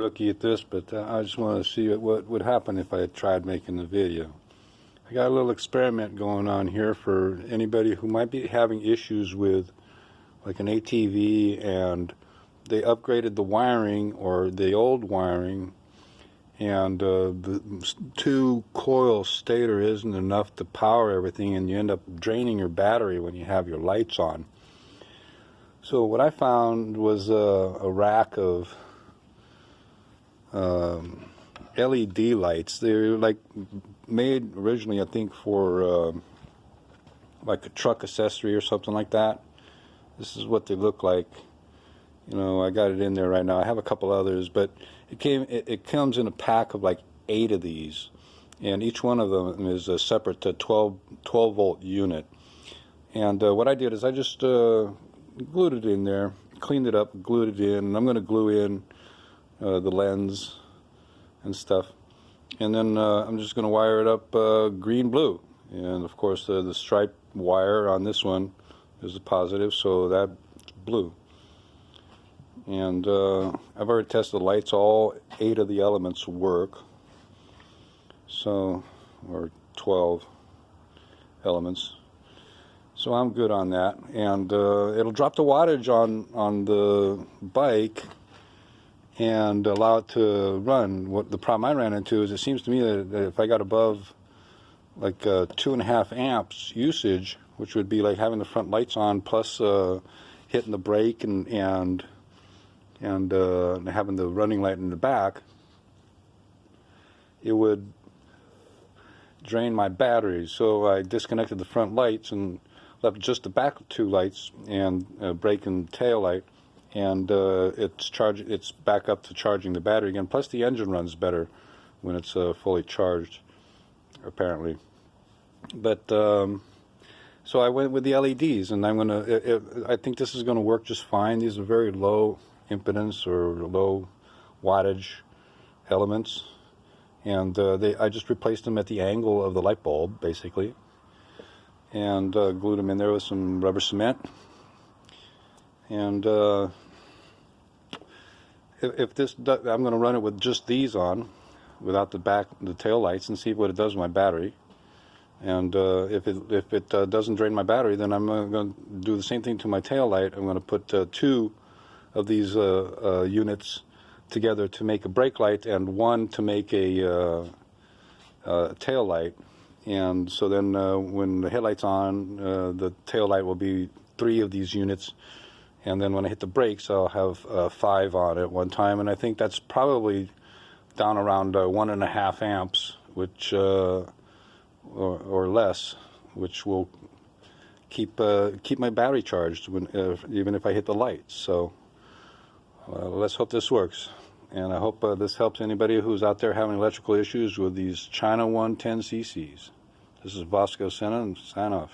looky at this, but I just want to see what would happen if I had tried making the video. I got a little experiment going on here for anybody who might be having issues with like an ATV and they upgraded the wiring or the old wiring, and the 2-coil stator isn't enough to power everything, and you end up draining your battery when you have your lights on. So what I found was a rack of LED lights. They're like made originally, I think, for like a truck accessory or something like that. This is what they look like. You know, I got it in there right now. I have a couple others, but it comes in a pack of like 8 of these, and each one of them is a separate 12 volt unit. And what I did is I just glued it in there, cleaned it up, glued it in, and I'm going to glue in the lens and stuff, and then I'm just going to wire it up green-blue, and of course the stripe wire on this one is a positive, so that's blue. And I've already tested the lights. All 8 of the elements work, so, or 12 elements. So I'm good on that, and it'll drop the wattage on the bike and allow it to run. What the problem I ran into is it seems to me that if I got above like 2.5 amps usage, which would be like having the front lights on plus hitting the brake and having the running light in the back, it would drain my battery. So I disconnected the front lights and left just the back 2 lights and brake and tail light, and it's back up to charging the battery again. Plus the engine runs better when it's fully charged, apparently. But so I went with the LEDs, and I think this is gonna work just fine. These are very low impedance or low wattage elements, and I just replaced them at the angle of the light bulb, basically, and glued them in there with some rubber cement. And if this, I'm going to run it with just these on, without the tail lights, and see what it does with my battery. And if it doesn't drain my battery, then I'm going to do the same thing to my tail light. I'm going to put 2 of these units together to make a brake light, and 1 to make a tail light. And so then when the headlight's on, the tail light will be 3 of these units, and then when I hit the brakes, I'll have 5 on at one time. And I think that's probably down around 1.5 amps, which or less, which will keep my battery charged even if I hit the lights. So let's hope this works, and I hope this helps anybody who's out there having electrical issues with these China 110cc's. This is Vasco, Sena, and sign off.